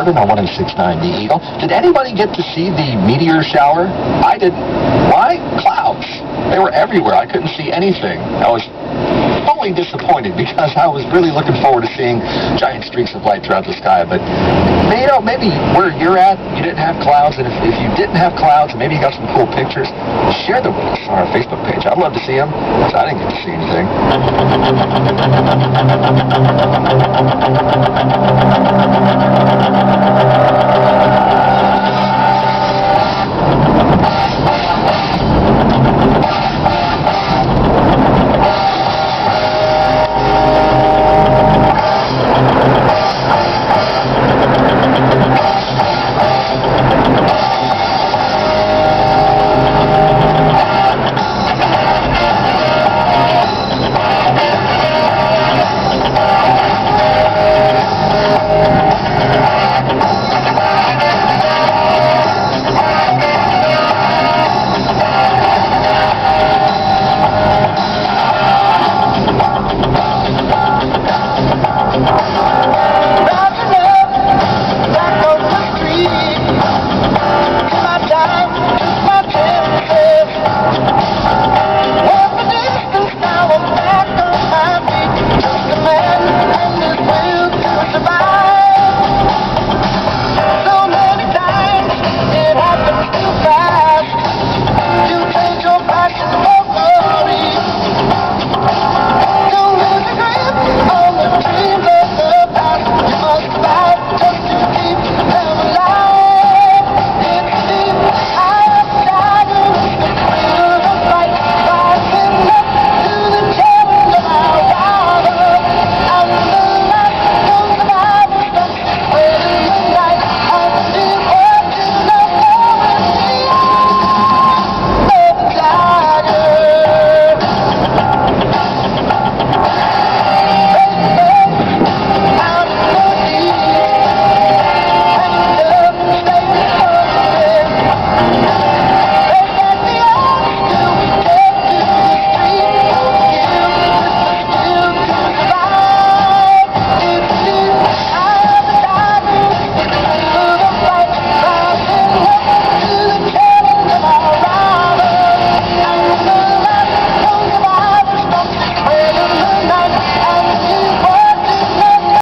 11 on 106.9 The Eagle. Did anybody get to see the meteor shower? I didn't. Why? Clouds. They were everywhere. I couldn't see anything. I was fully disappointed because I was really looking forward to seeing giant streaks of light throughout the sky. But, you know, maybe where you're at, you didn't have clouds. And if you didn't have clouds, maybe you got some cool pictures, share them with us on our Facebook page. I'd love to see them because I didn't get to see anything.